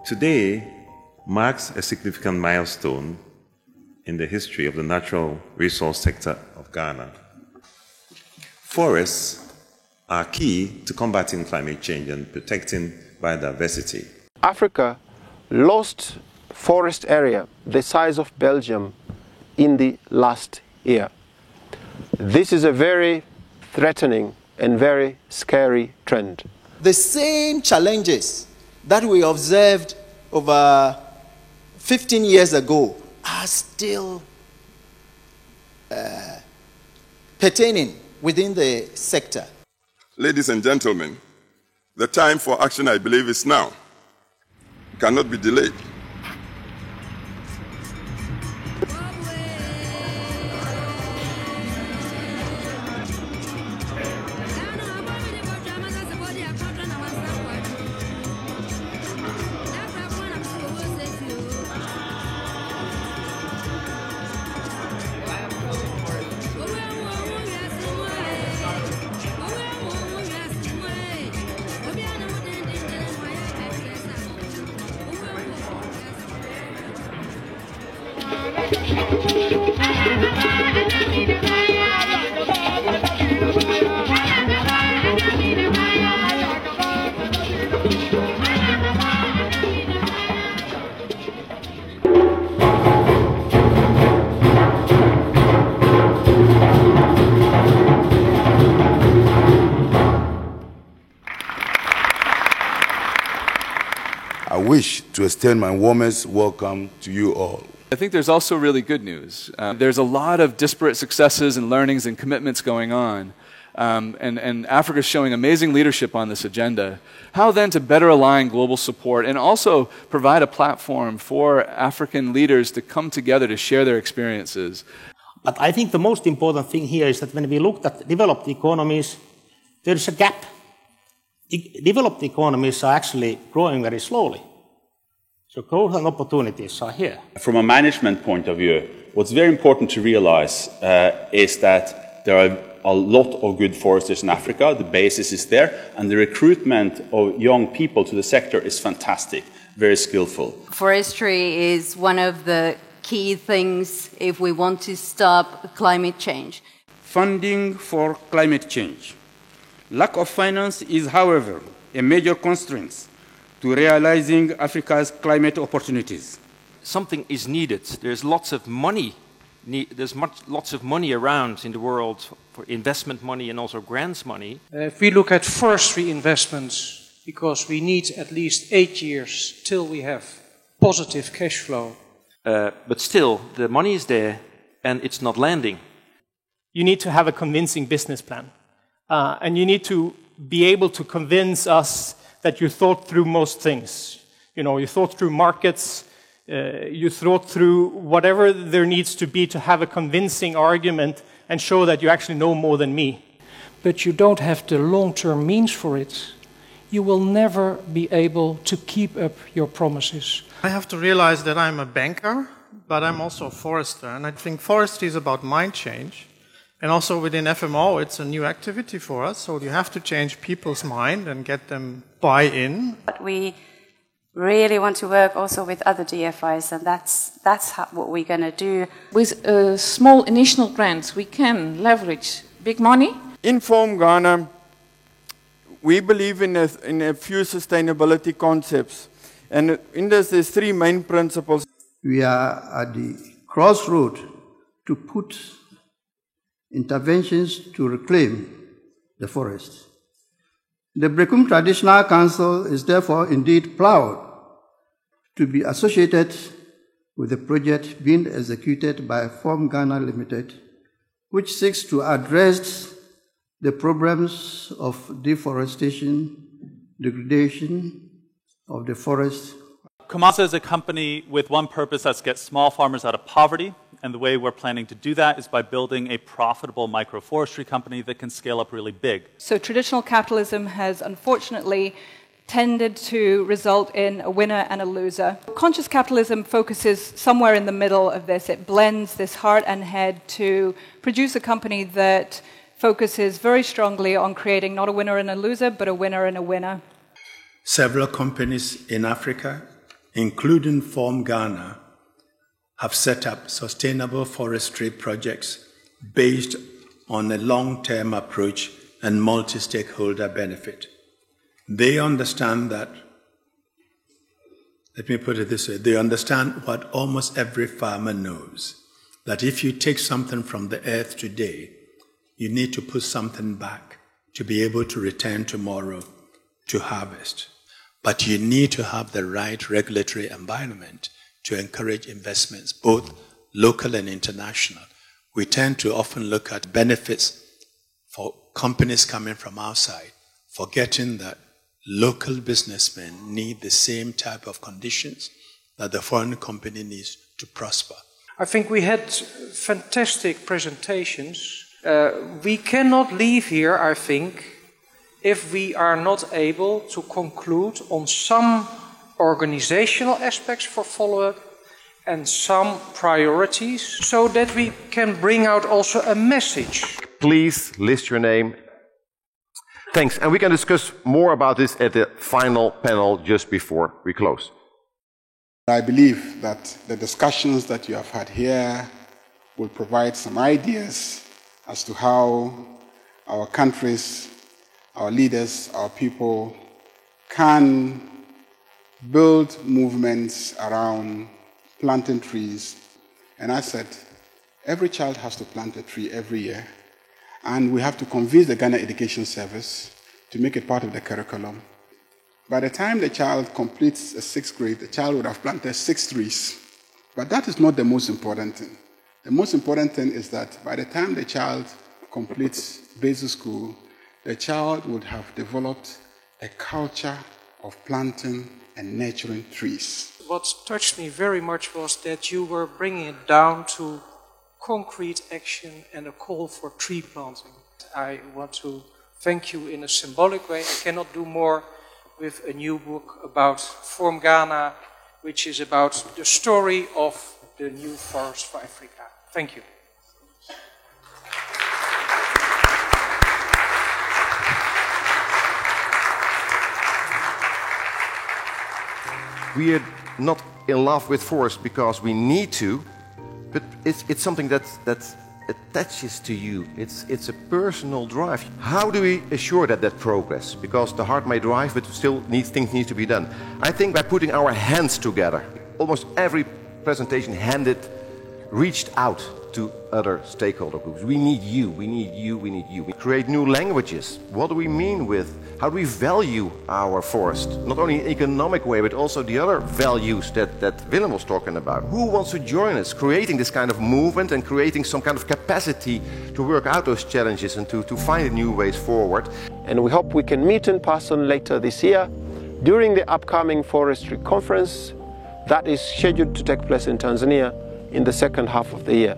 Today marks a significant milestone in the history of the natural resource sector of Ghana. Forests are key to combating climate change and protecting biodiversity. Africa lost forest area the size of Belgium in the last year. This is a very threatening and very scary trend. The same challenges that we observed over 15 years ago are still pertaining within the sector. Ladies and gentlemen, the time for action, I believe, is now. It cannot be delayed. I wish to extend my warmest welcome to you all. I think there's also really good news. There's a lot of disparate successes and learnings and commitments going on. And Africa is showing amazing leadership on this agenda. How then to better align global support and also provide a platform for African leaders to come together to share their experiences? But I think the most important thing here is that when we looked at developed economies, there is a gap. Developed economies are actually growing very slowly. So growth and opportunities are here. From a management point of view, what's very important to realize is that there are a lot of good foresters in Africa. The basis is there, and the recruitment of young people to the sector is fantastic, very skillful. Forestry is one of the key things if we want to stop climate change. Funding for climate change. Lack of finance is, however, a major constraint to realizing Africa's climate opportunities. Something is needed. There's lots of money. Lots of money around in the world for investment money and also grants money. If we look at forestry investments, because we need at least 8 years till we have positive cash flow. But still, the money is there and it's not landing. You need to have a convincing business plan. And you need to be able to convince us that you thought through most things. You know, you thought through markets, you thought through whatever there needs to be to have a convincing argument and show that you actually know more than me. But you don't have the long-term means for it. You will never be able to keep up your promises. I have to realize that I'm a banker, but I'm also a forester. And I think forestry is about mind change. And also within FMO, it's a new activity for us, so you have to change people's mind and get them buy-in. But we really want to work also with other DFIs, and that's what we're going to do. With small initial grants, we can leverage big money. In Form Ghana, we believe in a few sustainability concepts. And in this, there's 3 main principles. We are at the crossroad to put interventions to reclaim the forest. The Brekum Traditional Council is therefore indeed proud to be associated with the project being executed by Form Ghana Limited, which seeks to address the problems of deforestation, degradation of the forest. Kumasa is a company with one purpose: that's to get small farmers out of poverty. And the way we're planning to do that is by building a profitable microforestry company that can scale up really big. So traditional capitalism has unfortunately tended to result in a winner and a loser. Conscious capitalism focuses somewhere in the middle of this. It blends this heart and head to produce a company that focuses very strongly on creating not a winner and a loser, but a winner and a winner. Several companies in Africa including Form Ghana, have set up sustainable forestry projects based on a long-term approach and multi-stakeholder benefit. They understand that, let me put it this way, they understand what almost every farmer knows, that if you take something from the earth today, you need to put something back to be able to return tomorrow to harvest. But you need to have the right regulatory environment to encourage investments, both local and international. We tend to often look at benefits for companies coming from outside, forgetting that local businessmen need the same type of conditions that the foreign company needs to prosper. I think we had fantastic presentations. We cannot leave here, I think, if we are not able to conclude on some organizational aspects for follow-up and some priorities, so that we can bring out also a message. Please list your name. Thanks, and we can discuss more about this at the final panel just before we close. I believe that the discussions that you have had here will provide some ideas as to how our countries, our leaders, our people can build movements around planting trees. And I said, every child has to plant a tree every year, and we have to convince the Ghana Education Service to make it part of the curriculum. By the time the child completes a 6th grade, the child would have planted 6 trees. But that is not the most important thing. The most important thing is that by the time the child completes basic school, the child would have developed a culture of planting and nurturing trees. What touched me very much was that you were bringing it down to concrete action and a call for tree planting. I want to thank you in a symbolic way. I cannot do more with a new book about Form Ghana, which is about the story of the new forest for Africa. Thank you. We are not in love with forests because we need to, but it's something that attaches to you. It's a personal drive. How do we assure that progress? Because the heart may drive, but still things need to be done. I think by putting our hands together, almost every presentation reached out to other stakeholder groups. We need you, we need you, we need you. We create new languages. What do we mean with, how do we value our forest? Not only in an economic way, but also the other values that Willem was talking about. Who wants to join us, creating this kind of movement and creating some kind of capacity to work out those challenges and to find new ways forward? And we hope we can meet in person later this year during the upcoming forestry conference that is scheduled to take place in Tanzania in the second half of the year.